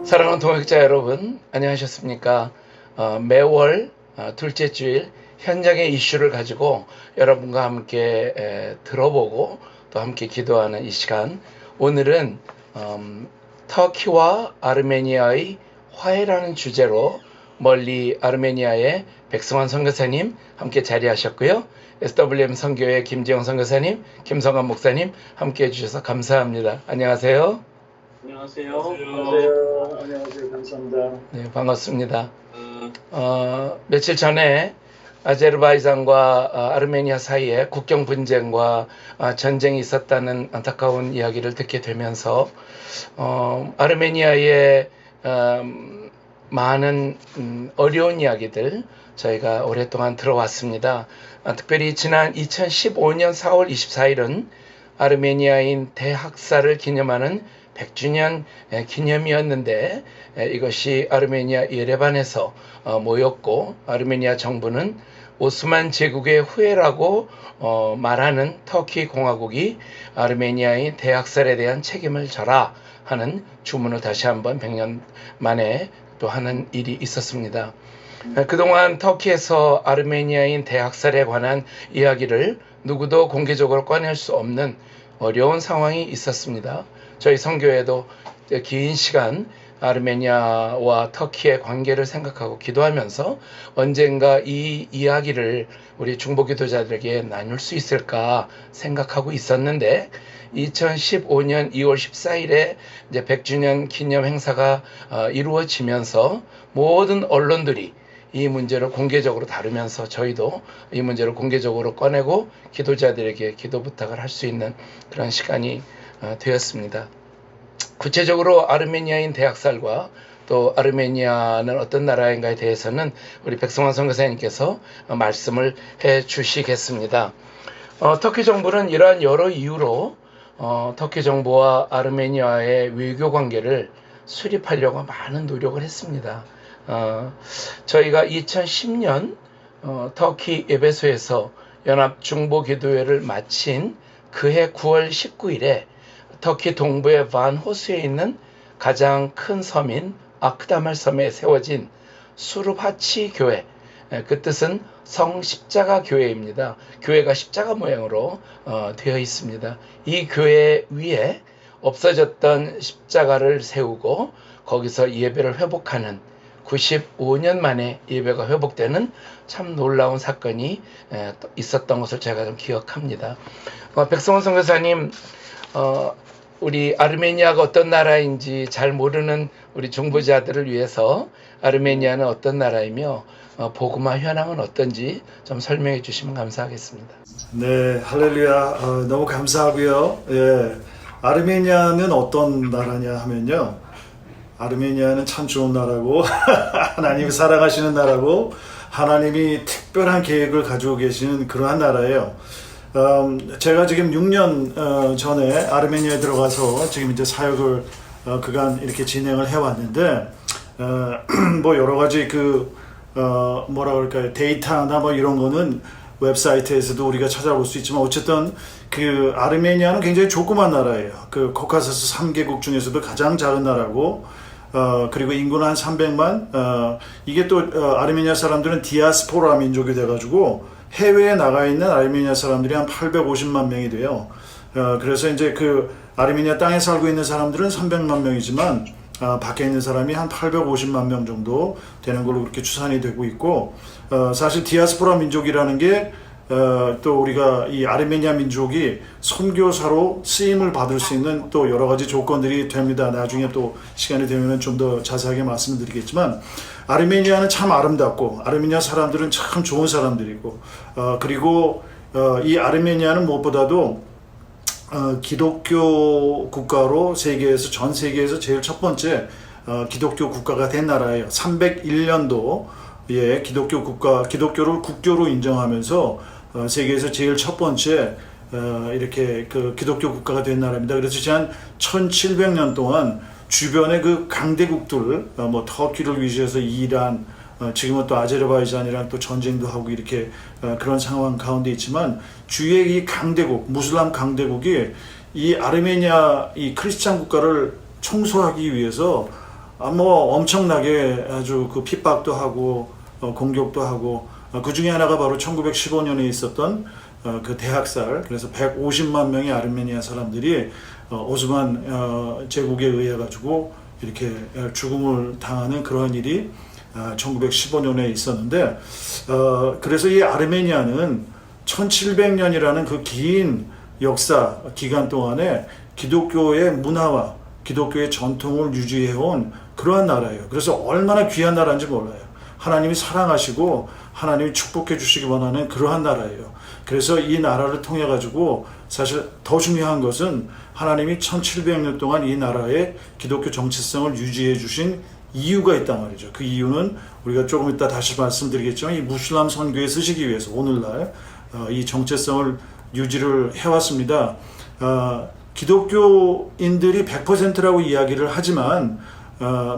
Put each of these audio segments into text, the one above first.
사랑하는 동역자 여러분, 안녕하셨습니까? 매월 둘째 주일 현장의 이슈를 가지고 여러분과 함께 들어보고 또 함께 기도하는 이 시간. 오늘은 터키와 아르메니아의 화해라는 주제로 멀리 아르메니아의 백승환 선교사님 함께 자리하셨고요. SWM 선교회 김지영 선교사님, 김성환 목사님 함께 해주셔서 감사합니다. 안녕하세요. 안녕하세요. 안녕하세요. 감사합니다. 네, 반갑습니다. 며칠 전에 아제르바이잔과 아르메니아 사이에 국경 분쟁과 전쟁이 있었다는 안타까운 이야기를 듣게 되면서 아르메니아의 많은 어려운 이야기들 저희가 오랫동안 들어왔습니다. 특별히 지난 2015년 4월 24일은 아르메니아인 대학살을 기념하는 100주년 기념이었는데 이것이 아르메니아 예레반에서 모였고, 아르메니아 정부는 오스만 제국의 후예라고 말하는 터키 공화국이 아르메니아의 대학살에 대한 책임을 져라 하는 주문을 다시 한번 100년 만에 또 하는 일이 있었습니다. 그동안 터키에서 아르메니아인 대학살에 관한 이야기를 누구도 공개적으로 꺼낼 수 없는 어려운 상황이 있었습니다. 저희 선교회도 긴 시간 아르메니아와 터키의 관계를 생각하고 기도하면서 언젠가 이 이야기를 우리 중보기도자들에게 나눌 수 있을까 생각하고 있었는데, 2015년 2월 14일에 이제 100주년 기념 행사가 이루어지면서 모든 언론들이 이 문제를 공개적으로 다루면서 저희도 이 문제를 공개적으로 꺼내고 기도자들에게 기도 부탁을 할 수 있는 그런 시간이 되었습니다. 구체적으로 아르메니아인 대학살과 또 아르메니아는 어떤 나라인가에 대해서는 우리 백성환 선교사님께서 말씀을 해 주시겠습니다. 터키 정부는 이러한 여러 이유로 터키 정부와 아르메니아의 외교 관계를 수립하려고 많은 노력을 했습니다. 저희가 2010년 터키 에베소에서 연합 중보기도회를 마친 그해 9월 19일에 터키 동부의 반 호수에 있는 가장 큰 섬인 아크다말 섬에 세워진 수르바치 교회, 그 뜻은 성십자가 교회입니다. 교회가 십자가 모양으로 되어 있습니다. 이 교회 위에 없어졌던 십자가를 세우고 거기서 예배를 회복하는, 95년 만에 예배가 회복되는 참 놀라운 사건이 있었던 것을 제가 좀 기억합니다. 백성원 선교사님, 우리 아르메니아가 어떤 나라인지 잘 모르는 우리 중보자들을 위해서 아르메니아는 어떤 나라이며 복음화 현황은 어떤지 좀 설명해 주시면 감사하겠습니다. 네, 할렐루야. 너무 감사하고요. 예, 아르메니아는 어떤 나라냐 하면요, 아르메니아는 참 좋은 나라고 하나님이 사랑하시는 나라고 하나님이 특별한 계획을 가지고 계시는 그러한 나라예요. 제가 지금 6년 전에 아르메니아에 들어가서 지금 이제 사역을 그간 이렇게 진행을 해왔는데, 뭐 여러 가지 뭐라 그럴까요, 데이터나 뭐 이런 거는 웹사이트에서도 우리가 찾아볼 수 있지만, 어쨌든 그 아르메니아는 굉장히 조그만 나라예요. 그 코카서스 3개국 중에서도 가장 작은 나라고, 그리고 인구는 한 300만. 이게 또 아르메니아 사람들은 디아스포라 민족이 돼가지고 해외에 나가 있는 아르메니아 사람들이 한 850만 명이 돼요. 그래서 이제 그 아르메니아 땅에 살고 있는 사람들은 300만 명이지만 밖에 있는 사람이 한 850만 명 정도 되는 걸로 그렇게 추산이 되고 있고, 사실 디아스포라 민족이라는 게 또 우리가 이 아르메니아 민족이 선교사로 쓰임을 받을 수 있는 또 여러 가지 조건들이 됩니다. 나중에 또 시간이 되면 좀 더 자세하게 말씀을 드리겠지만, 아르메니아는 참 아름답고 아르메니아 사람들은 참 좋은 사람들이고, 그리고 이 아르메니아는 무엇보다도 기독교 국가로 전 세계에서 제일 첫 번째 기독교 국가가 된 나라예요. 301년도에 기독교를 국교로 인정하면서 세계에서 제일 첫 번째 이렇게 그 기독교 국가가 된 나라입니다. 그래서 지난 1700년 동안 주변의 그 강대국들, 뭐 터키를 위시해서 이란, 지금은 또 아제르바이잔이랑 또 전쟁도 하고 이렇게 그런 상황 가운데 있지만, 주위의 이 강대국, 무슬람 강대국이 이 아르메니아 이 크리스찬 국가를 청소하기 위해서 뭐 엄청나게 아주 그 핍박도 하고 공격도 하고 그 중에 하나가 바로 1915년에 있었던 그 대학살. 그래서 150만 명의 아르메니아 사람들이 오스만 제국에 의해 가지고 이렇게 죽음을 당하는 그러한 일이 1915년에 있었는데 그래서 이 아르메니아는 1700년이라는 그 긴 역사 기간 동안에 기독교의 문화와 기독교의 전통을 유지해온 그러한 나라예요. 그래서 얼마나 귀한 나라인지 몰라요. 하나님이 사랑하시고 하나님이 축복해 주시기 원하는 그러한 나라예요. 그래서 이 나라를 통해 가지고 사실 더 중요한 것은 하나님이 1700년 동안 이 나라의 기독교 정체성을 유지해 주신 이유가 있단 말이죠. 그 이유는 우리가 조금 이따 다시 말씀드리겠지만 이 무슬람 선교에 쓰시기 위해서 오늘날 이 정체성을 유지를 해왔습니다. 기독교인들이 100%라고 이야기를 하지만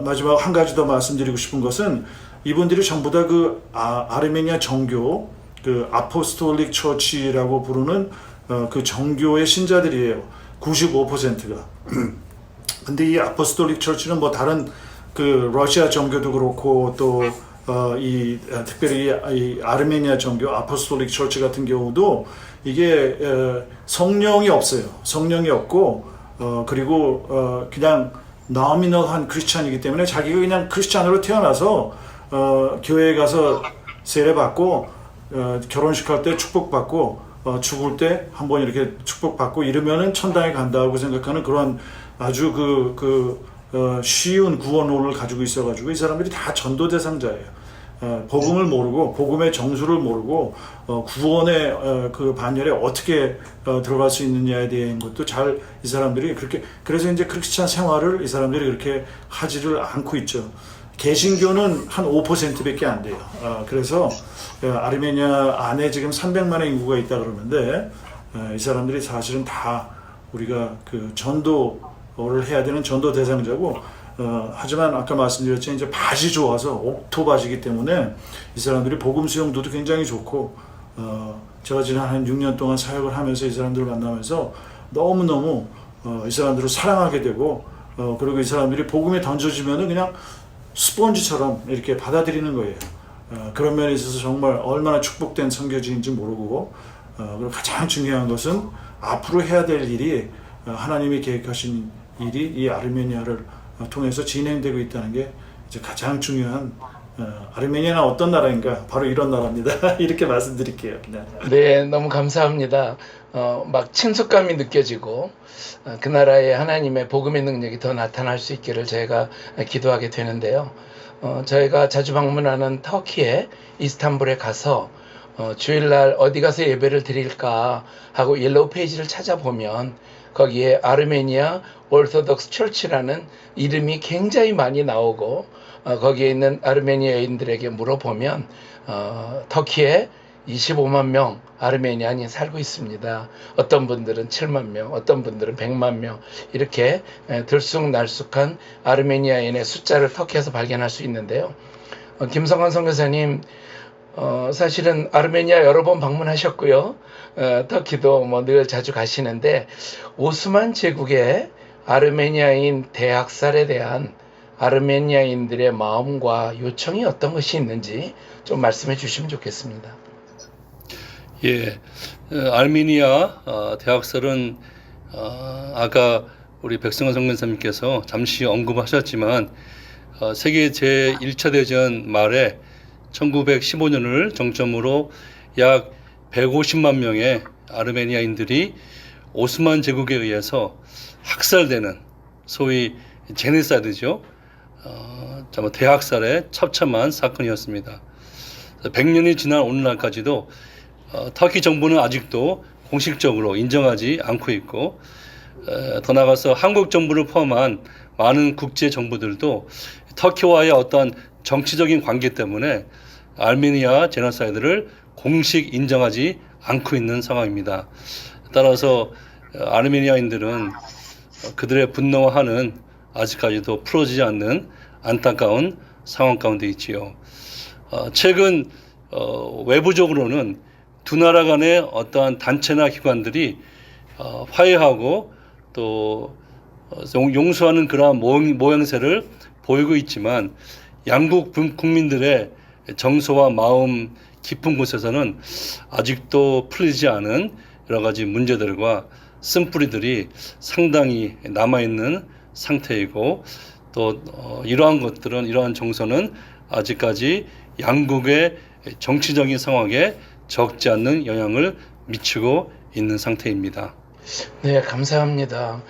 마지막 한 가지 더 말씀드리고 싶은 것은 이분들이 전부 다 그 아르메니아 정교, 그 아포스톨릭 처치라고 부르는 그 정교의 신자들이에요. 95%가. 근데 이 아포스톨릭 처치는 뭐 다른 그 러시아 정교도 그렇고 또 특별히 이 아르메니아 정교 아포스톨릭 처치 같은 경우도 이게 성령이 없어요. 성령이 없고 그리고 그냥 nominal한 크리스찬이기 때문에 자기가 그냥 크리스찬으로 태어나서 교회에 가서 세례받고 결혼식할 때 축복받고 죽을 때 한번 이렇게 축복받고 이러면은 천당에 간다고 생각하는 그런 아주 쉬운 구원론을 가지고 있어가지고 이 사람들이 다 전도 대상자예요. 복음을 모르고 복음의 정수를 모르고 구원의 그 반열에 어떻게 들어갈 수 있느냐에 대한 것도 잘 이 사람들이 그렇게 그래서 이제 크리스찬 생활을 이 사람들이 그렇게 하지를 않고 있죠. 개신교는 한 5%밖에 안 돼요. 그래서 아르메니아 안에 지금 300만의 인구가 있다 그러는데 이 사람들이 사실은 다 우리가 그 전도를 해야 되는 전도 대상자고 하지만 아까 말씀드렸지만 이제 밭이 좋아서 옥토밭이기 때문에 이 사람들이 복음 수용도도 굉장히 좋고 제가 지난 한 6년 동안 사역을 하면서 이 사람들을 만나면서 너무너무 이 사람들을 사랑하게 되고 그리고 이 사람들이 복음에 던져지면은 그냥 스펀지처럼 이렇게 받아들이는 거예요. 그런 면에 있어서 정말 얼마나 축복된 선교지인지 모르고 그리고 가장 중요한 것은 앞으로 해야 될 일이 하나님이 계획하신 일이 이 아르메니아를 통해서 진행되고 있다는 게 이제 가장 중요한 아르메니아는 어떤 나라인가 바로 이런 나라입니다. 이렇게 말씀드릴게요. 네, 너무 감사합니다. 막 친숙감이 느껴지고 그 나라의 하나님의 복음의 능력이 더 나타날 수 있기를 저희가 기도하게 되는데요. 저희가 자주 방문하는 터키의 이스탄불에 가서 주일날 어디 가서 예배를 드릴까 하고 옐로우 페이지를 찾아보면 거기에 아르메니아 오르토독스 철치라는 이름이 굉장히 많이 나오고 거기에 있는 아르메니아인들에게 물어보면 터키에 25만 명 아르메니안이 살고 있습니다. 어떤 분들은 7만 명, 어떤 분들은 100만 명 이렇게 들쑥날쑥한 아르메니아인의 숫자를 터키에서 발견할 수 있는데요. 김성환 선교사님 사실은 아르메니아 여러 번 방문하셨고요. 터키도 뭐 늘 자주 가시는데 오스만 제국의 아르메니아인 대학살에 대한 아르메니아인들의 마음과 요청이 어떤 것이 있는지 좀 말씀해 주시면 좋겠습니다. 예, 아르메니아 대학살은 아까 우리 백승환 선교사님께서 잠시 언급하셨지만 세계 제1차 대전 말에 1915년을 정점으로 약 150만 명의 아르메니아인들이 오스만 제국에 의해서 학살되는 소위 제네사이드죠. 대학살의 처참한 사건이었습니다. 100년이 지난 오늘날까지도 터키 정부는 아직도 공식적으로 인정하지 않고 있고 더 나아가서 한국 정부를 포함한 많은 국제 정부들도 터키와의 어떤 정치적인 관계 때문에 아르메니아 제노사이드를 공식 인정하지 않고 있는 상황입니다. 따라서 아르메니아인들은 그들의 분노하는 아직까지도 풀어지지 않는 안타까운 상황 가운데 있지요. 최근 외부적으로는 두 나라 간의 어떠한 단체나 기관들이 화해하고 또 용서하는 그러한 모양새를 보이고 있지만 양국 국민들의 정서와 마음 깊은 곳에서는 아직도 풀리지 않은 여러 가지 문제들과 쓴뿌리들이 상당히 남아있는 상태이고 또 이러한 것들은 이러한 정서는 아직까지 양국의 정치적인 상황에 적지 않는 영향을 미치고 있는 상태입니다. 네, 감사합니다.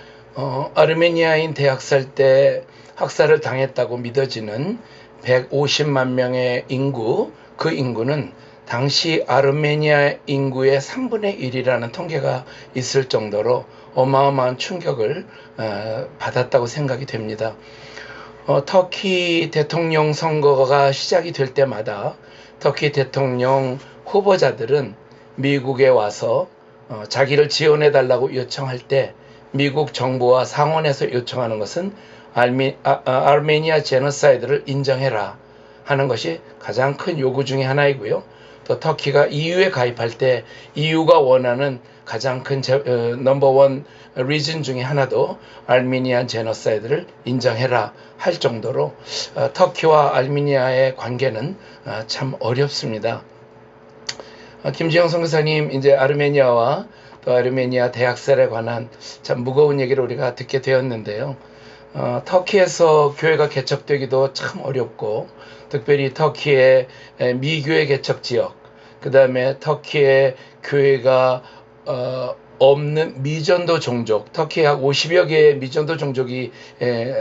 아르메니아인 대학살 때 학살을 당했다고 믿어지는 150만 명의 인구, 그 인구는 당시 아르메니아 인구의 3분의 1이라는 통계가 있을 정도로 어마어마한 충격을 받았다고 생각이 됩니다. 터키 대통령 선거가 시작이 될 때마다 터키 대통령 후보자들은 미국에 와서 자기를 지원해달라고 요청할 때 미국 정부와 상원에서 요청하는 것은 아르메니아 제노사이드를 인정해라 하는 것이 가장 큰 요구 중에 하나이고요. 또 터키가 EU에 가입할 때 EU가 원하는 가장 큰 넘버원 리즌 중에 하나도 아르메니안 제노사이드를 인정해라 할 정도로 터키와 아르메니아의 관계는 참 어렵습니다. 김지영 선교사님, 이제 아르메니아와 또 아르메니아 대학살에 관한 참 무거운 얘기를 우리가 듣게 되었는데요. 터키에서 교회가 개척되기도 참 어렵고, 특별히 터키의 미교회 개척 지역, 그 다음에 터키의 교회가 없는 미전도 종족, 터키에 약 50여 개의 미전도 종족이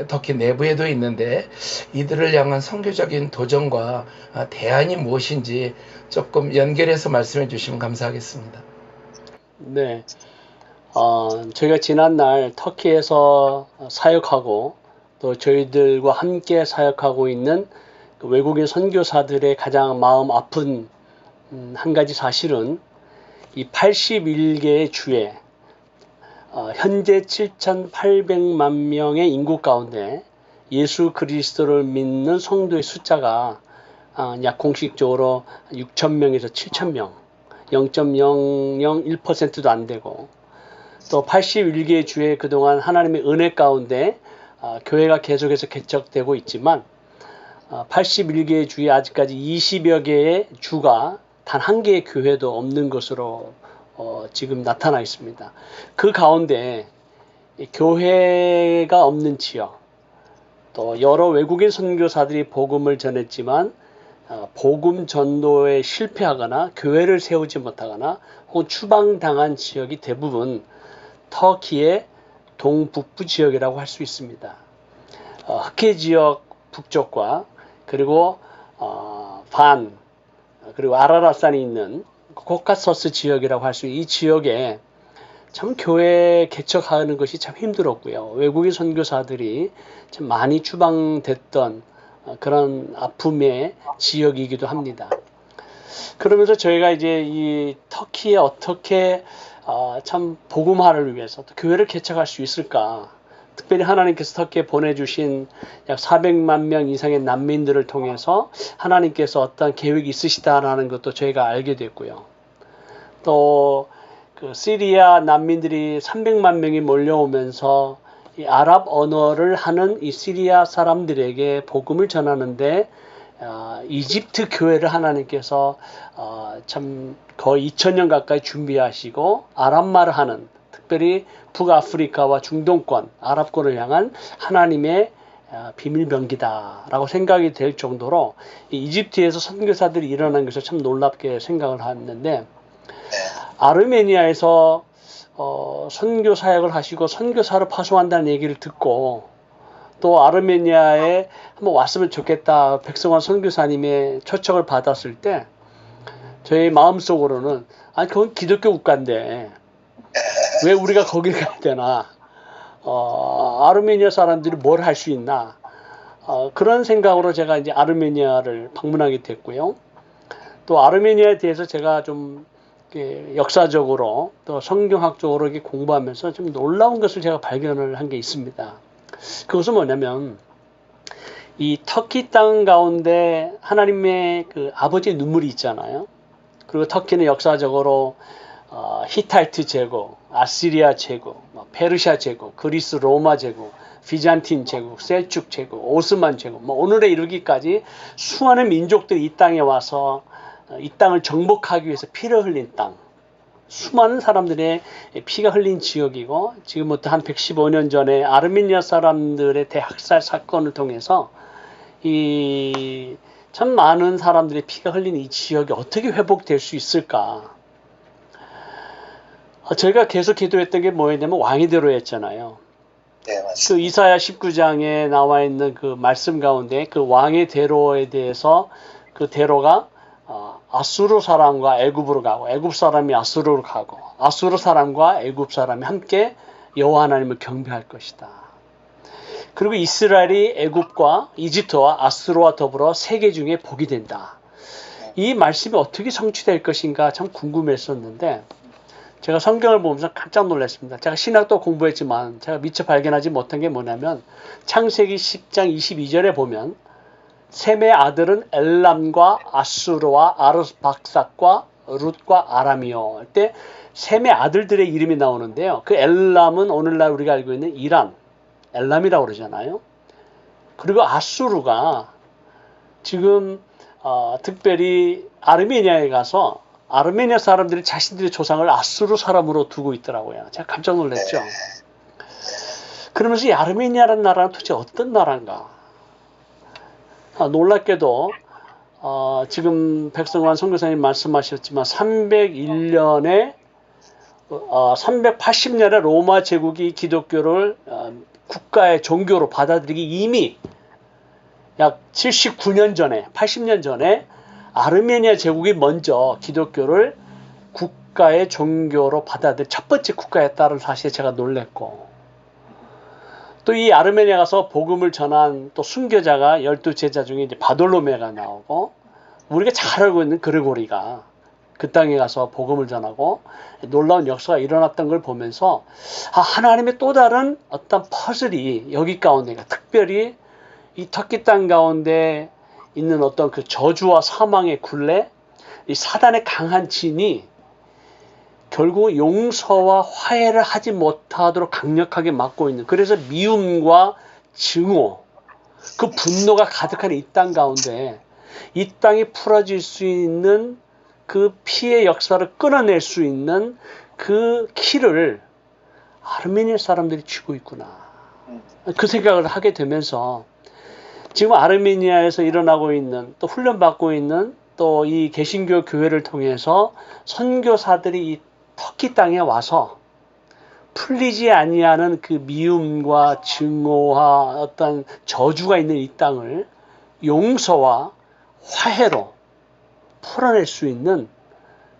터키 내부에도 있는데, 이들을 향한 선교적인 도전과 대안이 무엇인지 조금 연결해서 말씀해 주시면 감사하겠습니다. 네, 저희가 지난날 터키에서 사역하고 또 저희들과 함께 사역하고 있는 그 외국인 선교사들의 가장 마음 아픈 한 가지 사실은 이 81개의 주에 현재 7,800만 명의 인구 가운데 예수 그리스도를 믿는 성도의 숫자가 약 공식적으로 6,000명에서 7,000명, 0.001%도 안 되고, 또 81개의 주에 그동안 하나님의 은혜 가운데 교회가 계속해서 개척되고 있지만 81개의 주에 아직까지 20여 개의 주가 단 한 개의 교회도 없는 것으로 지금 나타나 있습니다. 그 가운데 교회가 없는 지역, 또 여러 외국인 선교사들이 복음을 전했지만 복음 전도에 실패하거나 교회를 세우지 못하거나 혹은 추방당한 지역이 대부분 터키의 동북부 지역이라고 할 수 있습니다. 흑해 지역 북쪽과 그리고 그리고 아라라산이 있는 코카서스 지역이라고 할 수 있는 이 지역에 참 교회 개척하는 것이 참 힘들었고요. 외국인 선교사들이 참 많이 추방됐던 그런 아픔의 지역이기도 합니다. 그러면서 저희가 이제 이 터키에 어떻게 참 복음화를 위해서 또 교회를 개척할 수 있을까? 특별히 하나님께서 터키에 보내주신 약 400만 명 이상의 난민들을 통해서 하나님께서 어떤 계획이 있으시다라는 것도 저희가 알게 됐고요. 또 그 시리아 난민들이 300만 명이 몰려오면서 이 아랍 언어를 하는 이 시리아 사람들에게 복음을 전하는데 이집트 교회를 하나님께서 참 거의 2000년 가까이 준비하시고 아랍말을 하는, 특별히 북아프리카와 중동권, 아랍권을 향한 하나님의 비밀병기다라고 생각이 될 정도로 이집트에서 선교사들이 일어난 것을 참 놀랍게 생각을 했는데, 아르메니아에서 선교 사역을 하시고 선교사를 파송한다는 얘기를 듣고 또 아르메니아에 한번 왔으면 좋겠다 백성환 선교사님의 초청을 받았을 때 저희 마음속으로는 아니 그건 기독교 국가인데 왜 우리가 거길 가야 되나, 아르메니아 사람들이 뭘 할 수 있나, 그런 생각으로 제가 이제 아르메니아를 방문하게 됐고요. 또 아르메니아에 대해서 제가 좀 역사적으로 또 성경학적으로 이렇게 공부하면서 좀 놀라운 것을 제가 발견을 한 게 있습니다. 그것은 뭐냐면 이 터키 땅 가운데 하나님의 그 아버지의 눈물이 있잖아요. 그리고 터키는 역사적으로 히타이트 제국, 아시리아 제국, 페르시아 제국, 그리스 로마 제국, 비잔틴 제국, 셀쭉 제국, 오스만 제국, 뭐 오늘에 이르기까지 수많은 민족들이 이 땅에 와서 이 땅을 정복하기 위해서 피를 흘린 땅, 수많은 사람들의 피가 흘린 지역이고, 지금부터 한 115년 전에 아르메니아 사람들의 대학살 사건을 통해서 이 참 많은 사람들의 피가 흘린 이 지역이 어떻게 회복될 수 있을까? 저희가 계속 기도했던 게 뭐였냐면 왕의 대로였잖아요. 네, 맞습니다. 그 이사야 19장에 나와 있는 그 말씀 가운데 그 왕의 대로에 대해서 그 대로가 아수르 사람과 애굽으로 가고 애굽 사람이 아수르로 가고 아수르 사람과 애굽 사람이 함께 여호와 하나님을 경배할 것이다. 그리고 이스라엘이 애굽과 이집트와 아수르와 더불어 세계 중에 복이 된다. 이 말씀이 어떻게 성취될 것인가 참 궁금했었는데 제가 성경을 보면서 깜짝 놀랐습니다. 제가 신학도 공부했지만 제가 미처 발견하지 못한 게 뭐냐면 창세기 10장 22절에 보면 셈의 아들은 엘람과 아수르와 아르박삭과 룻과 아람이요. 할 때 셈의 아들들의 이름이 나오는데요. 그 엘람은 오늘날 우리가 알고 있는 이란, 엘람이라고 그러잖아요. 그리고 아수르가 지금 특별히 아르메니아에 가서 아르메니아 사람들이 자신들의 조상을 아수르 사람으로 두고 있더라고요. 제가 깜짝 놀랐죠. 그러면서 이 아르메니아라는 나라는 도대체 어떤 나라인가? 놀랍게도 지금 백성환 선교사님 말씀하셨지만 301년에 380년에 로마 제국이 기독교를 국가의 종교로 받아들이기 이미 약 79년 전에 80년 전에 아르메니아 제국이 먼저 기독교를 국가의 종교로 받아들인 첫 번째 국가였다는 사실에 제가 놀랬고, 또 이 아르메니아 가서 복음을 전한 또 순교자가 12제자 중에 이제 바돌로메가 나오고, 우리가 잘 알고 있는 그레고리가 그 땅에 가서 복음을 전하고 놀라운 역사가 일어났던 걸 보면서 하나님의 또 다른 어떤 퍼즐이 여기 가운데가, 특별히 이 터키 땅 가운데 있는 어떤 그 저주와 사망의 굴레, 이 사단의 강한 진이 결국 용서와 화해를 하지 못하도록 강력하게 막고 있는, 그래서 미움과 증오, 그 분노가 가득한 이 땅 가운데 이 땅이 풀어질 수 있는 그 피의 역사를 끊어낼 수 있는 그 키를 아르메니아 사람들이 쥐고 있구나. 그 생각을 하게 되면서 지금 아르메니아에서 일어나고 있는, 또 훈련받고 있는 또 이 개신교 교회를 통해서 선교사들이 이 터키 땅에 와서 풀리지 아니하는 그 미움과 증오와 어떤 저주가 있는 이 땅을 용서와 화해로 풀어낼 수 있는,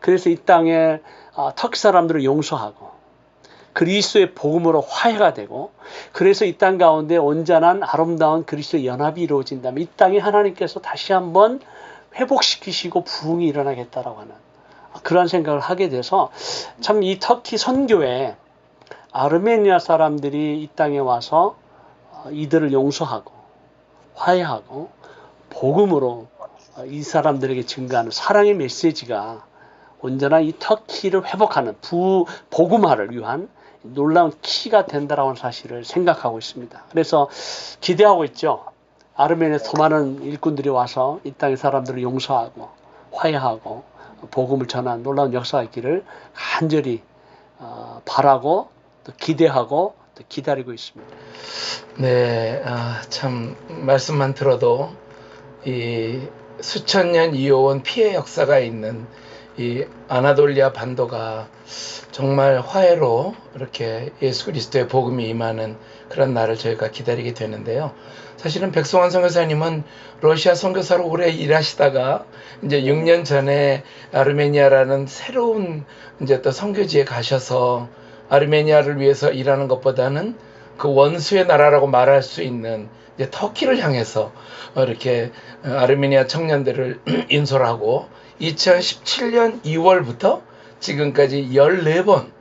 그래서 이 땅에 터키 사람들을 용서하고 그리스도의 복음으로 화해가 되고, 그래서 이 땅 가운데 온전한 아름다운 그리스도의 연합이 이루어진다면 이 땅에 하나님께서 다시 한번 회복시키시고 부흥이 일어나겠다라고 하는 그런 생각을 하게 돼서, 참 이 터키 선교에 아르메니아 사람들이 이 땅에 와서 이들을 용서하고 화해하고 복음으로 이 사람들에게 증가하는 사랑의 메시지가 온전한 이 터키를 회복하는 복음화를 위한 놀라운 키가 된다라고 하는 사실을 생각하고 있습니다. 그래서 기대하고 있죠. 아르메니아에서 더 많은 일꾼들이 와서 이 땅의 사람들을 용서하고 화해하고 복음을 전한 놀라운 역사가 있기를 간절히 바라고 또 기대하고 또 기다리고 있습니다. 네, 참 말씀만 들어도 이 수천 년 이어온 피해 역사가 있는 이 아나돌리아 반도가 정말 화해로 이렇게 예수 그리스도의 복음이 임하는 그런 날을 저희가 기다리게 되는데요. 사실은 백성환 선교사님은 러시아 선교사로 오래 일하시다가 이제 6년 전에 아르메니아라는 새로운 이제 또 선교지에 가셔서 아르메니아를 위해서 일하는 것보다는 그 원수의 나라라고 말할 수 있는 이제 터키를 향해서 이렇게 아르메니아 청년들을 인솔 하고 2017년 2월부터 지금까지 14번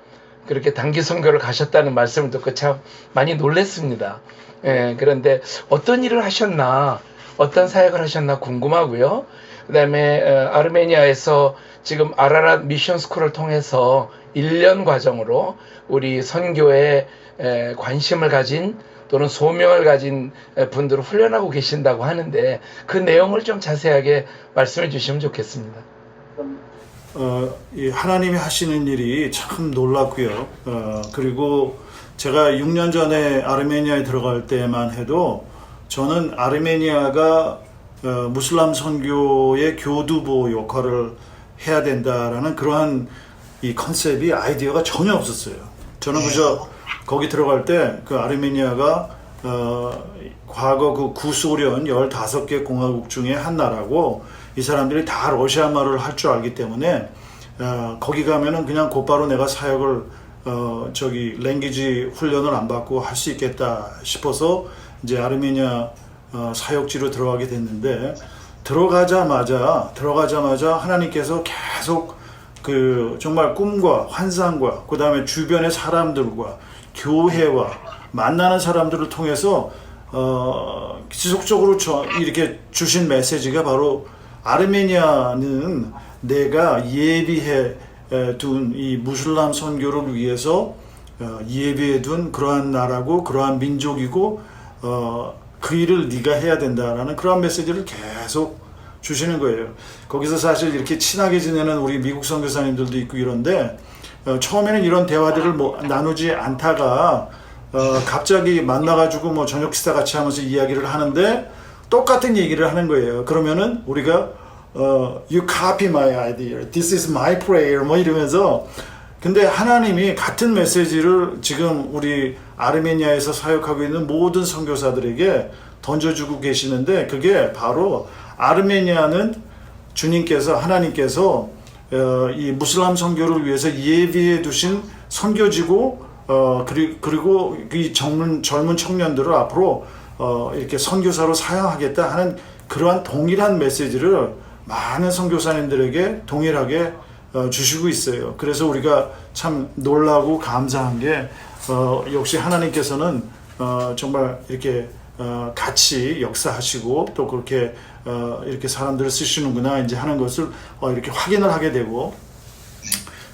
그렇게 단기 선교를 가셨다는 말씀을 듣고 참 많이 놀랐습니다. 예, 그런데 어떤 일을 하셨나, 어떤 사역을 하셨나 궁금하고요. 그 다음에 아르메니아에서 지금 아라랏 미션 스쿨을 통해서 1년 과정으로 우리 선교에 관심을 가진 또는 소명을 가진 분들을 훈련하고 계신다고 하는데 그 내용을 좀 자세하게 말씀해 주시면 좋겠습니다. 이 하나님이 하시는 일이 참 놀랍고요. 그리고 제가 6년 전에 아르메니아에 들어갈 때만 해도 저는 아르메니아가 무슬람 선교의 교두보 역할을 해야 된다라는 그러한 이 컨셉이 아이디어가 전혀 없었어요. 저는 그저 거기 들어갈 때 그 아르메니아가 과거 그 구소련 15개 공화국 중에 한 나라고 이 사람들이 다 러시아 말을 할 줄 알기 때문에 거기 가면은 그냥 곧바로 내가 사역을 랭귀지 훈련을 안 받고 할 수 있겠다 싶어서 이제 아르메니아 사역지로 들어가게 됐는데 들어가자마자 하나님께서 계속 그 정말 꿈과 환상과 그 다음에 주변의 사람들과 교회와 만나는 사람들을 통해서 지속적으로 이렇게 주신 메시지가 바로 아르메니아는 내가 예비해 둔 이 무슬람 선교를 위해서 예비해 둔 그러한 나라고 그러한 민족이고 그 일을 네가 해야 된다라는 그러한 메시지를 계속 주시는 거예요. 거기서 사실 이렇게 친하게 지내는 우리 미국 선교사님들도 있고 이런데 처음에는 이런 대화들을 나누지 않다가 갑자기 만나가지고 뭐 저녁 식사 같이 하면서 이야기를 하는데 똑같은 얘기를 하는 거예요. 그러면은 우리가 you copy my idea, this is my prayer 뭐 이러면서 근데 하나님이 같은 메시지를 지금 우리 아르메니아에서 사역하고 있는 모든 선교사들에게 던져주고 계시는데 그게 바로 아르메니아는 주님께서 하나님께서 이 무슬람 선교를 위해서 예비해 두신 선교지고 그리고 이 젊은 청년들을 앞으로 이렇게 선교사로 사용하겠다 하는 그러한 동일한 메시지를 많은 선교사님들에게 동일하게 주시고 있어요. 그래서 우리가 참 놀라고 감사한 게 역시 하나님께서는 정말 이렇게 같이 역사하시고 또 그렇게 이렇게 사람들을 쓰시는구나 이제 하는 것을 이렇게 확인을 하게 되고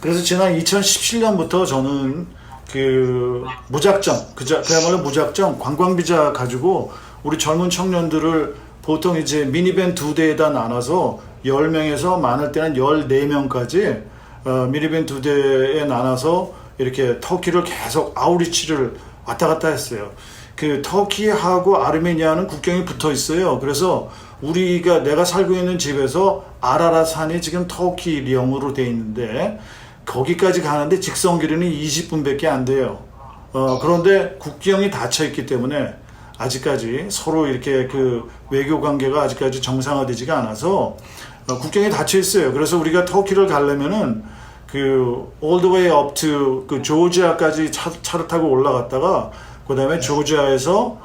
그래서 지난 2017년부터 저는 그 무작정 그야말로 무작정 관광비자 가지고 우리 젊은 청년들을 보통 이제 미니밴 2대에다 나눠서 10명에서 많을 때는 14명까지 미니밴 2대에 나눠서 이렇게 터키를 계속 아우리치를 왔다 갔다 했어요. 그 터키하고 아르메니아는 국경이 붙어 있어요. 그래서 내가 살고 있는 집에서 아라라산이 지금 터키령으로 돼 있는데 거기까지 가는데 직선 거리는 20분밖에 안 돼요. 그런데 국경이 닫혀 있기 때문에 아직까지 서로 이렇게 그 외교 관계가 아직까지 정상화되지가 않아서 국경이 닫혀 있어요. 그래서 우리가 터키를 가려면은 그 all the way up to 그 조지아까지 차를 타고 올라갔다가 그 다음에 조지아에서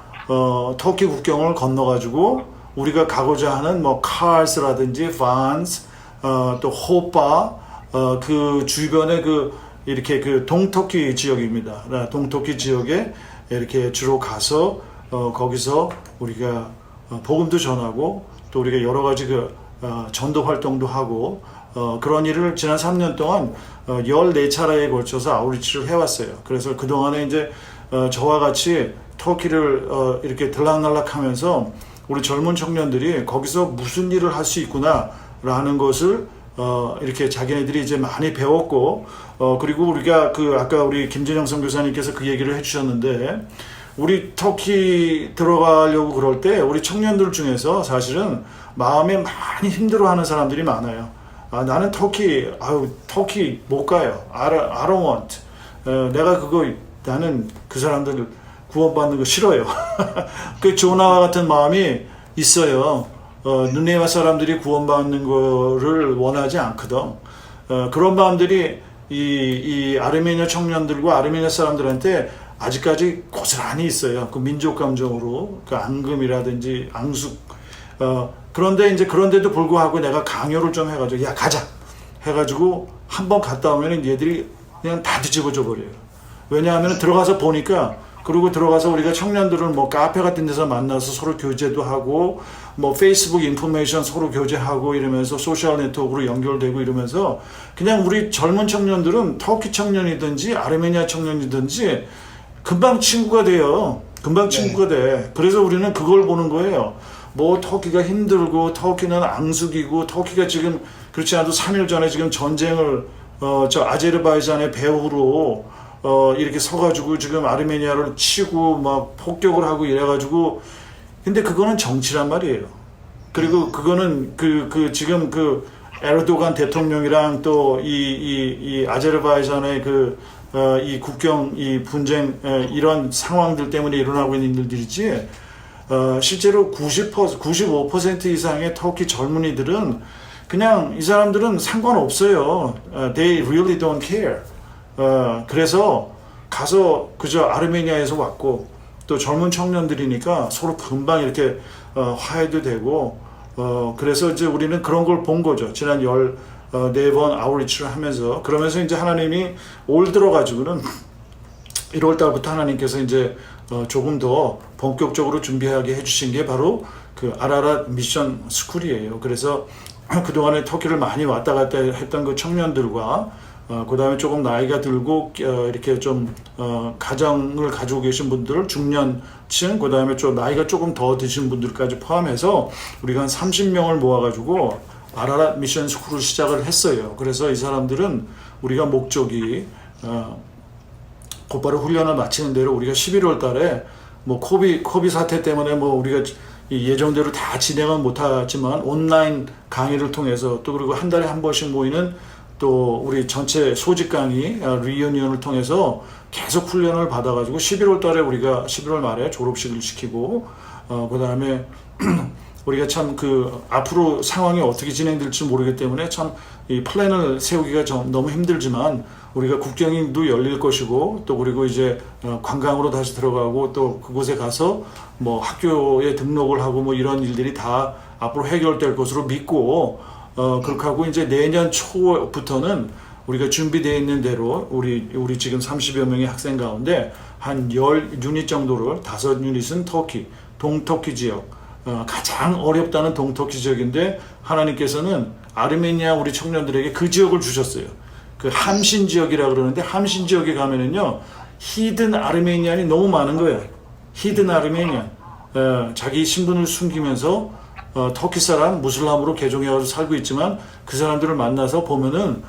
터키 국경을 건너가지고 우리가 가고자 하는 뭐 카르스라든지 반스 또 호파 그 주변에 그 이렇게 그 동터키 지역입니다. 동터키 지역에 이렇게 주로 가서 거기서 우리가 복음도 전하고 또 우리가 여러 가지 그 전도 활동도 하고 그런 일을 지난 3년 동안 14차례에 걸쳐서 아우리치를 해왔어요. 그래서 그동안에 이제 저와 같이 터키를 이렇게 들락날락 하면서 우리 젊은 청년들이 거기서 무슨 일을 할 수 있구나 라는 것을 이렇게 자기네들이 이제 많이 배웠고 그리고 우리가 그 아까 우리 김진영 선교사님께서 그 얘기를 해주셨는데 우리 터키 들어가려고 그럴 때 우리 청년들 중에서 사실은 마음에 많이 힘들어하는 사람들이 많아요. 나는 터키 못 가요. I don't want. 나는 그 사람들 구원받는 거 싫어요. 그 조나와 같은 마음이 있어요. 느네와 사람들이 구원받는 거를 원하지 않거든. 그런 마음들이 이 아르메니아 청년들과 아르메니아 사람들한테 아직까지 고스란히 있어요. 그 민족 감정으로 그 앙금이라든지 앙숙. 그런데도 불구하고 내가 강요를 좀 해가지고 야 가자 해가지고 한번 갔다 오면 얘들이 그냥 다 뒤집어져 버려요. 왜냐하면 들어가서 보니까 그리고 들어가서 우리가 청년들을 뭐 카페 같은 데서 만나서 서로 교제도 하고 뭐 페이스북 인포메이션 서로 교제하고 이러면서 소셜 네트워크로 연결되고 이러면서 그냥 우리 젊은 청년들은 터키 청년이든지 아르메니아 청년이든지 금방 친구가 돼요. 금방 친구가 돼. 그래서 우리는 그걸 보는 거예요. 뭐 터키가 힘들고 터키는 앙숙이고 터키가 지금 그렇지 않아도 3일 전에 지금 전쟁을 저 아제르바이잔의 배후로 이렇게 서가지고 지금 아르메니아를 치고 막 폭격을 하고 이래가지고 근데 그거는 정치란 말이에요. 그리고 그거는 지금 에르도간 대통령이랑 또 이 아제르바이잔의 이 국경 이 분쟁 이런 상황들 때문에 일어나고 있는 일들이지 실제로 95% 이상의 터키 젊은이들은 그냥 이 사람들은 상관없어요. They really don't care. 그래서 가서 그저 아르메니아에서 왔고 또 젊은 청년들이니까 서로 금방 이렇게 화해도 되고 그래서 이제 우리는 그런 걸 본 거죠. 지난 14번 아우리치를 하면서 그러면서 이제 하나님이 올 들어가지고는 1월 달부터 하나님께서 이제 조금 더 본격적으로 준비하게 해주신 게 바로 그 아라랏 미션 스쿨이에요. 그래서 그동안에 터키를 많이 왔다 갔다 했던 그 청년들과 그 다음에 조금 나이가 들고 이렇게 좀 가정을 가지고 계신 분들 중년층 그 다음에 좀 나이가 조금 더 드신 분들까지 포함해서 우리가 한 30명을 모아가지고 아라랏 미션 스쿨을 시작을 했어요. 그래서 이 사람들은 우리가 목적이 곧바로 훈련을 마치는 대로 우리가 11월 달에 뭐 코비 사태 때문에 뭐 우리가 예정대로 다 진행은 못하지만 온라인 강의를 통해서 또 그리고 한 달에 한 번씩 모이는 또 우리 전체 소집 강의 리유니언을 통해서 계속 훈련을 받아가지고 11월 달에 우리가 11월 말에 졸업식을 시키고 그 다음에 우리가 참 앞으로 상황이 어떻게 진행될지 모르기 때문에 참 이 플랜을 세우기가 너무 힘들지만 우리가 국경도 열릴 것이고 또 그리고 이제 관광으로 다시 들어가고 또 그곳에 가서 뭐 학교에 등록을 하고 뭐 이런 일들이 다 앞으로 해결될 것으로 믿고 그렇게 하고 이제 내년 초부터는 우리가 준비되어 있는 대로 우리 지금 30여 명의 학생 가운데 한 10유닛 정도를 5유닛은 터키, 동터키 지역 가장 어렵다는 동터키 지역인데 하나님께서는 아르메니아 우리 청년들에게 그 지역을 주셨어요. 그 함신 지역이라 그러는데 함신 지역에 가면은요 히든 아르메니안이 너무 많은 거예요. 히든 아르메니안 자기 신분을 숨기면서 터키 사람 무슬람으로 개종해가지고 살고 있지만 그 사람들을 만나서 보면은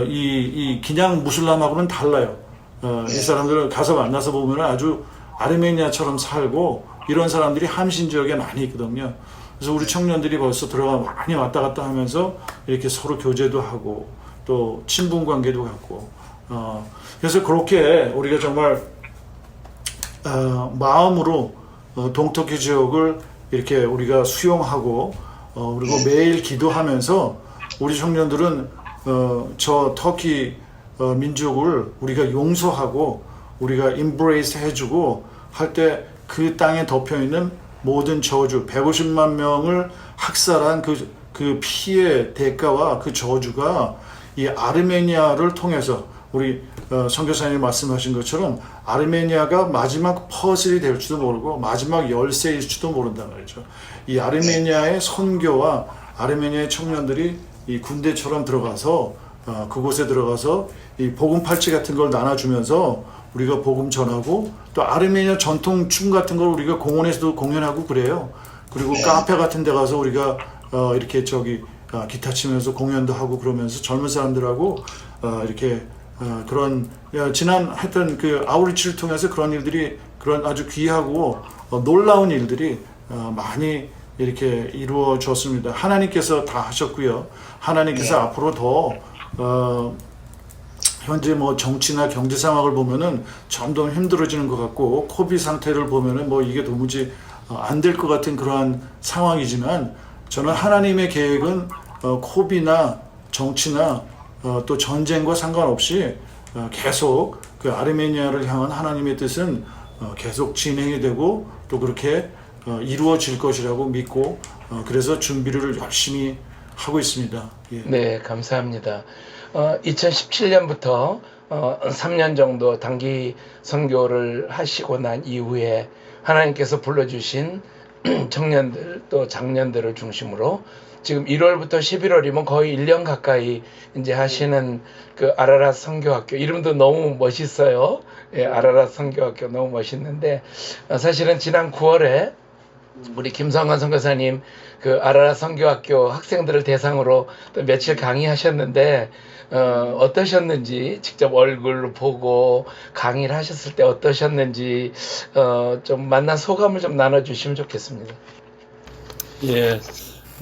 이 그냥 무슬람하고는 달라요. 이 사람들을 가서 만나서 보면은 아주 아르메니아처럼 살고 이런 사람들이 함신 지역에 많이 있거든요. 그래서 우리 청년들이 벌써 들어가 많이 왔다 갔다 하면서 이렇게 서로 교제도 하고 또 친분 관계도 갖고 그래서 그렇게 우리가 정말 마음으로 동터키 지역을 이렇게 우리가 수용하고 그리고 매일 기도하면서 우리 청년들은 저 터키 민족을 우리가 용서하고 우리가 임브레이스 해주고 할 때 그 땅에 덮여 있는 모든 저주 150만 명을 학살한 그 피의 대가와 그 저주가 이 아르메니아를 통해서 우리 선교사님이 말씀하신 것처럼 아르메니아가 마지막 퍼즐이 될지도 모르고 마지막 열쇠일지도 모른단 말이죠. 이 아르메니아의 선교와 아르메니아의 청년들이 이 군대처럼 들어가서 그곳에 들어가서 이 복음 팔찌 같은 걸 나눠주면서 우리가 복음 전하고 또 아르메니아 전통 춤 같은 걸 우리가 공원에서도 공연하고 그래요. 그리고 카페 같은 데 가서 우리가 이렇게 기타 치면서 공연도 하고 그러면서 젊은 사람들하고 이렇게 그런 지난 했던 그 아우리치를 통해서 그런 일들이 그런 아주 귀하고 놀라운 일들이 많이 이렇게 이루어졌습니다. 하나님께서 다 하셨고요. 하나님께서 앞으로 더 현재 뭐 정치나 경제 상황을 보면은 점점 힘들어지는 것 같고 코비 상태를 보면은 뭐 이게 도무지 안 될 것 같은 그러한 상황이지만 저는 하나님의 계획은 코비나 정치나 또 전쟁과 상관없이 계속 그 아르메니아를 향한 하나님의 뜻은 계속 진행이 되고 또 그렇게 이루어질 것이라고 믿고 그래서 준비를 열심히 하고 있습니다. 예. 네, 감사합니다. 2017년부터 3년 정도 단기 선교를 하시고 난 이후에 하나님께서 불러주신 청년들 또 장년들을 중심으로 지금 1월부터 11월이면 거의 1년 가까이 이제 하시는 그 아라랏 선교학교 이름도 너무 멋있어요. 예, 아라라 선교학교 너무 멋있는데 사실은 지난 9월에 우리 김성환 선교사님 그 아라라 선교학교 학생들을 대상으로 또 며칠 강의하셨는데 어떠셨는지 직접 얼굴로 보고 강의를 하셨을 때 어떠셨는지 좀 만난 소감을 좀 나눠주시면 좋겠습니다. 예,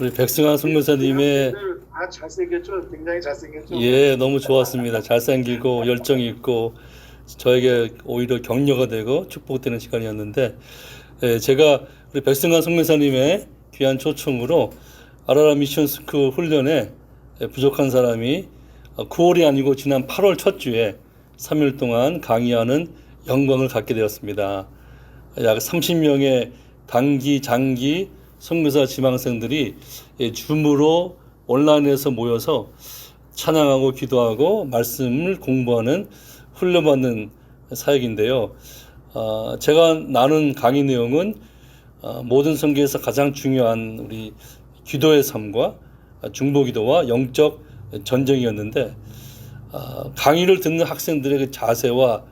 우리 백승환 선교사님의 다 잘생겼죠? 굉장히 잘생겼죠? 예, 너무 좋았습니다. 잘생기고 열정이 있고 저에게 오히려 격려가 되고 축복되는 시간이었는데 예, 제가 우리 백승환 선교사님의 귀한 초청으로 아라라 미션 스쿨 훈련에 부족한 사람이 9월이 아니고 지난 8월 첫 주에 3일 동안 강의하는 영광을 갖게 되었습니다. 약 30명의 단기, 장기 선교사 지망생들이 줌으로 온라인에서 모여서 찬양하고 기도하고 말씀을 공부하는 훈련받는 사역인데요. 제가 나눈 강의 내용은 모든 선교에서 가장 중요한 우리 기도의 삶과 중보기도와 영적 전쟁이었는데 강의를 듣는 학생들의 그 자세와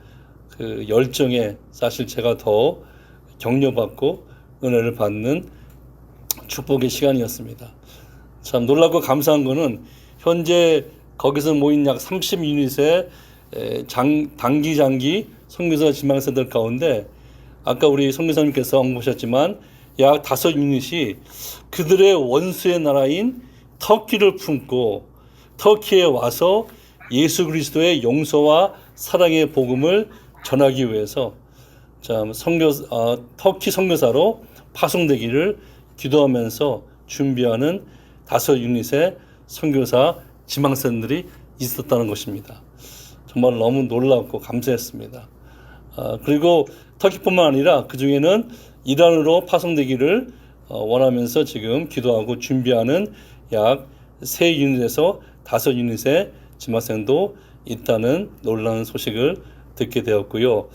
그 열정에 사실 제가 더 격려받고 은혜를 받는 축복의 시간이었습니다. 참 놀랍고 감사한 거는 현재 거기서 모인 약 30유닛의 단기 장기 선교사 지망생들 가운데 아까 우리 선교사님께서 언급하셨지만 약 5유닛이 그들의 원수의 나라인 터키를 품고 터키에 와서 예수 그리스도의 용서와 사랑의 복음을 전하기 위해서 참 터키 선교사로 파송되기를 기도하면서 준비하는 5유닛의 선교사 지망생들이 있었다는 것입니다. 정말 너무 놀랍고 감사했습니다. 그리고 터키뿐만 아니라 그 중에는 이란으로 파송되기를 원하면서 지금 기도하고 준비하는 약 3유닛에서 5유닛의 지망생도 있다는 놀라운 소식을 듣게 되었고요.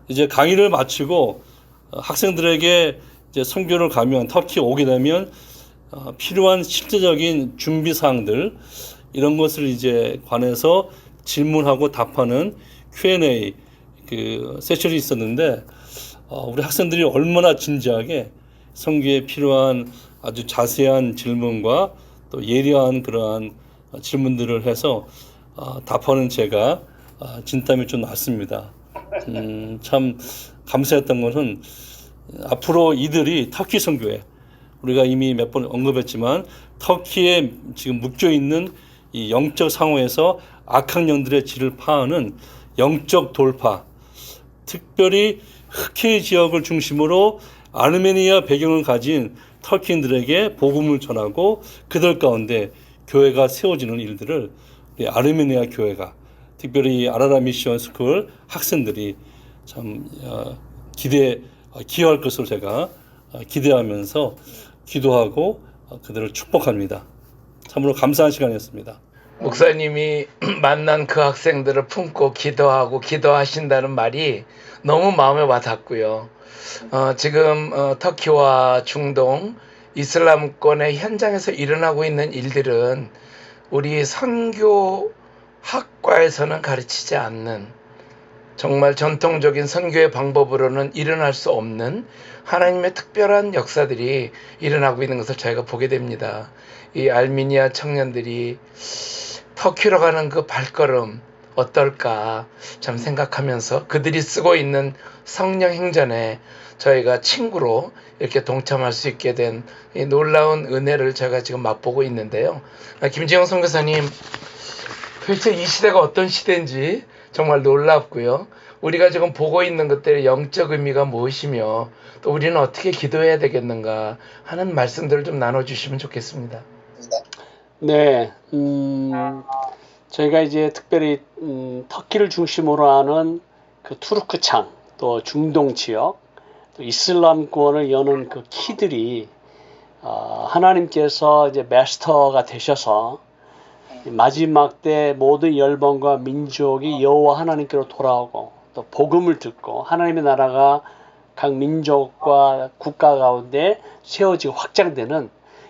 이제 강의를 마치고 학생들에게 이제 선교를 가면 터키 오게 되면 필요한 실제적인 준비 사항들 이런 것을 이제 관해서 질문하고 답하는 Q&A 그 세션이 있었는데 우리 학생들이 얼마나 진지하게 선교에 필요한 아주 자세한 질문과 또 예리한 그러한 질문들을 해서 답하는 제가 진땀이 좀 났습니다. 참 감사했던 것은 앞으로 이들이 터키 선교에 우리가 이미 몇 번 언급했지만 터키에 지금 묶여 있는 이 영적 상황에서 악한 영들의 질을 파하는 영적 돌파, 특별히 흑해 지역을 중심으로 아르메니아 배경을 가진 터키인들에게 복음을 전하고 그들 가운데 교회가 세워지는 일들을 우리 아르메니아 교회가 특별히 아라라 미션 스쿨 학생들이 참 기여할 것으로 제가 기대하면서 기도하고 그들을 축복합니다. 참으로 감사한 시간이었습니다. 목사님이 만난 그 학생들을 품고 기도하고 기도하신다는 말이 너무 마음에 와닿고요. 지금 터키와 중동 이슬람권의 현장에서 일어나고 있는 일들은 우리 선교 학과에서는 가르치지 않는 정말 전통적인 선교의 방법으로는 일어날 수 없는 하나님의 특별한 역사들이 일어나고 있는 것을 저희가 보게 됩니다. 이 알미니아 청년들이 터키로 가는 그 발걸음 어떨까 참 생각하면서 그들이 쓰고 있는 성령 행전에 저희가 친구로 이렇게 동참할 수 있게 된 이 놀라운 은혜를 제가 지금 맛보고 있는데요. 김지영 선교사님, 도대체 이 시대가 어떤 시대인지 정말 놀랍고요. 우리가 지금 보고 있는 것들의 영적 의미가 무엇이며 또 우리는 어떻게 기도해야 되겠는가 하는 말씀들을 좀 나눠주시면 좋겠습니다. 네, 저희가 이제 특별히 터키를 중심으로 하는 그 투르크창 또 중동 지역 또 이슬람권을 여는 그 키들이 하나님께서 이제 마스터가 되셔서 마지막 때 모든 열방과 민족이 여호와 하나님께로 돌아오고 또 복음을 듣고 하나님의 나라가 각 민족과 국가 가운데 세워지고 확장되는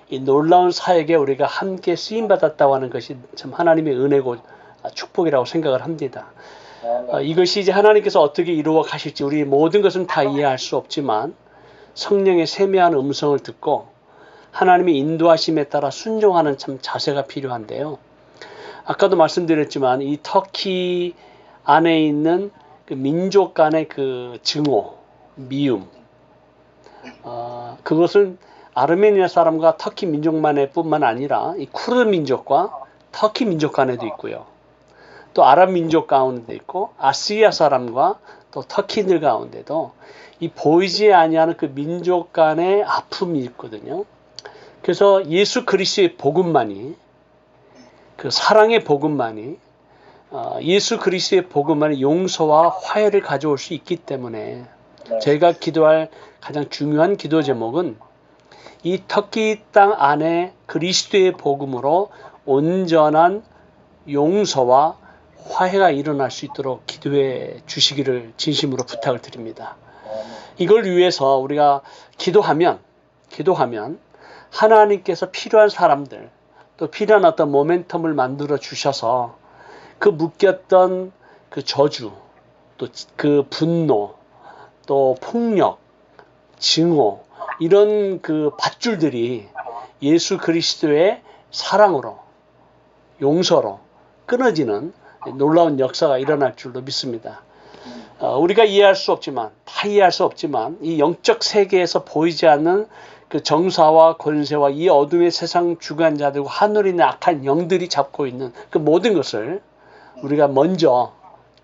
이 놀라운 사역에 우리가 함께 쓰임받았다고 하는 것이 참 하나님의 은혜고 축복이라고 생각을 합니다. 이것이 이제 하나님께서 어떻게 이루어 가실지 우리 모든 것은 다 이해할 수 없지만 성령의 세미한 음성을 듣고 하나님의 인도하심에 따라 순종하는 참 자세가 필요한데요. 아까도 말씀드렸지만 이 터키 안에 있는 그 민족 간의 그 증오, 미움, 그것은 아르메니아 사람과 터키 민족만의 뿐만 아니라 이 쿠르드 민족과 터키 민족 간에도 있고요. 또 아랍 민족 가운데 있고 아시리아 사람과 또 터키인들 가운데도 이 보이지 아니하는 그 민족 간의 아픔이 있거든요. 그래서 예수 그리스도의 복음만이 그 사랑의 복음만이 예수 그리스도의 복음만이 용서와 화해를 가져올 수 있기 때문에 저희가 기도할 가장 중요한 기도 제목은 이 터키 땅 안에 그리스도의 복음으로 온전한 용서와 화해가 일어날 수 있도록 기도해 주시기를 진심으로 부탁을 드립니다. 이걸 위해서 우리가 기도하면 하나님께서 필요한 사람들 또 필요한 어떤 모멘텀을 만들어 주셔서 그 묶였던 그 저주 또 그 분노 또 폭력 증오 이런 그 밧줄들이 예수 그리스도의 사랑으로 용서로 끊어지는 놀라운 역사가 일어날 줄로 믿습니다. 우리가 이해할 수 없지만 다 이해할 수 없지만 이 영적 세계에서 보이지 않는 그 정사와 권세와 이 어둠의 세상 주관자들과 하늘에 있는 악한 영들이 잡고 있는 그 모든 것을 우리가 먼저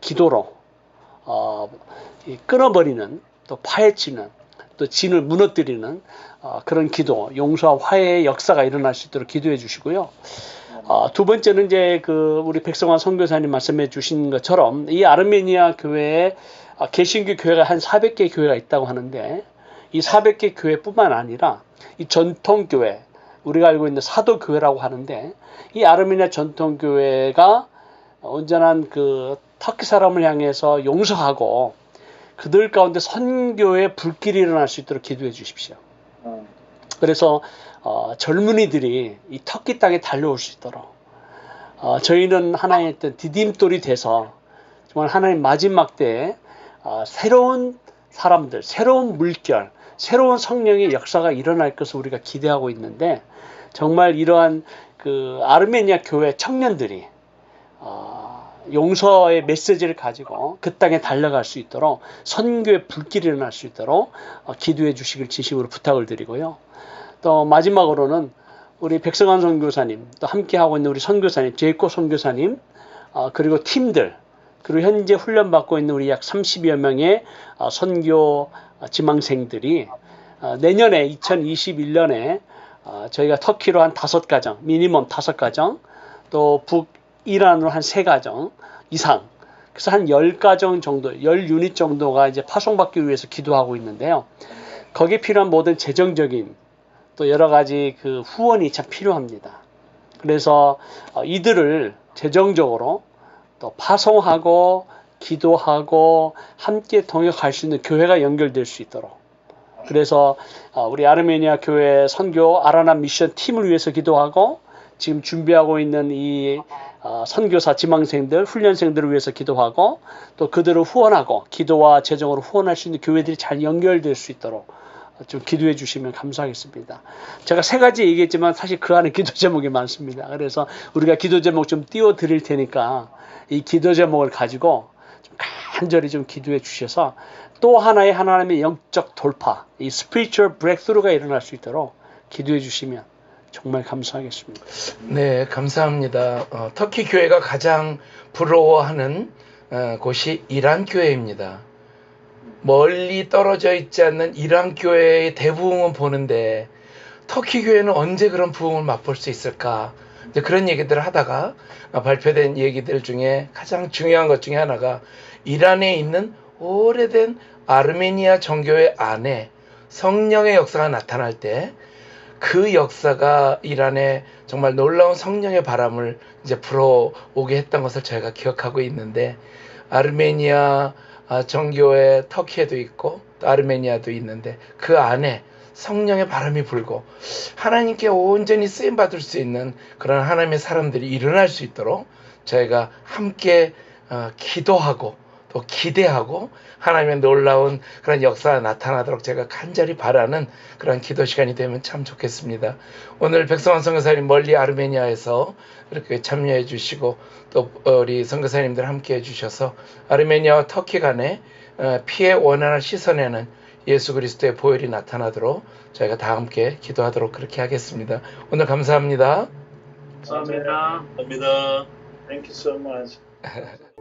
기도로 끊어버리는 또 파헤치는 또 진을 무너뜨리는 그런 기도, 용서와 화해의 역사가 일어날 수 있도록 기도해 주시고요. 두 번째는 이제 그 우리 백성환 선교사님 말씀해 주신 것처럼 이 아르메니아 교회에 개신교 교회가 한 400개 교회가 있다고 하는데 이 400개 교회뿐만 아니라 이 전통교회 우리가 알고 있는 사도교회라고 하는데 이 아르메니아 전통교회가 온전한 그 터키 사람을 향해서 용서하고 그들 가운데 선교의 불길이 일어날 수 있도록 기도해 주십시오. 그래서 젊은이들이 이 터키 땅에 달려올 수 있도록 저희는 하나의 어떤 디딤돌이 돼서 정말 하나님 마지막 때에 새로운 사람들, 새로운 물결, 새로운 성령의 역사가 일어날 것을 우리가 기대하고 있는데 정말 이러한 그 아르메니아 교회 청년들이 용서의 메시지를 가지고 그 땅에 달려갈 수 있도록 선교의 불길이 일어날 수 있도록 기도해 주시길 진심으로 부탁을 드리고요. 또 마지막으로는 우리 백성환 선교사님 또 함께하고 있는 우리 선교사님 제이콥 선교사님 그리고 팀들 그리고 현재 훈련받고 있는 우리 약 30여 명의 선교 지망생들이 내년에 2021년에 저희가 터키로 한 5가정 미니멈 5가정 또 북이란으로 한 3가정 이상 그래서 한 10가정 정도 10유닛 정도가 이제 파송받기 위해서 기도하고 있는데요. 거기에 필요한 모든 재정적인 또 여러 가지 그 후원이 참 필요합니다. 그래서 이들을 재정적으로 또 파송하고 기도하고 함께 동역할 수 있는 교회가 연결될 수 있도록 그래서 우리 아르메니아 교회 선교 아라나 미션 팀을 위해서 기도하고 지금 준비하고 있는 이 선교사 지망생들 훈련생들을 위해서 기도하고 또 그들을 후원하고 기도와 재정으로 후원할 수 있는 교회들이 잘 연결될 수 있도록 좀 기도해 주시면 감사하겠습니다. 제가 3가지 얘기했지만 사실 그 안에 기도 제목이 많습니다. 그래서 우리가 기도 제목 좀 띄워 드릴 테니까 이 기도 제목을 가지고 좀 간절히 좀 기도해 주셔서 또 하나의 하나님의 영적 돌파, 이 spiritual breakthrough가 일어날 수 있도록 기도해 주시면 정말 감사하겠습니다. 네, 감사합니다. 터키 교회가 가장 부러워하는 곳이 이란 교회입니다. 멀리 떨어져 있지 않는 이란 교회의 대부흥은 보는데 터키 교회는 언제 그런 부흥을 맛볼 수 있을까? 이제 그런 얘기들을 하다가 발표된 얘기들 중에 가장 중요한 것 중에 하나가 이란에 있는 오래된 아르메니아 정교회 안에 성령의 역사가 나타날 때 그 역사가 이란에 정말 놀라운 성령의 바람을 이제 불어오게 했던 것을 저희가 기억하고 있는데 아르메니아 정교회 터키에도 있고 또 아르메니아도 있는데 그 안에 성령의 바람이 불고 하나님께 온전히 쓰임받을 수 있는 그런 하나님의 사람들이 일어날 수 있도록 저희가 함께 기도하고 또 기대하고 하나님의 놀라운 그런 역사가 나타나도록 제가 간절히 바라는 그런 기도 시간이 되면 참 좋겠습니다. 오늘 백성환 선교사님 멀리 아르메니아에서 이렇게 참여해 주시고 또 우리 선교사님들 함께 해주셔서 아르메니아와 터키 간에 피해 원한을 씻어내는 예수 그리스도의 보혈이 나타나도록 저희가 다 함께 기도하도록 그렇게 하겠습니다. 오늘 감사합니다. 감사합니다. 감사합니다. Thank you so much.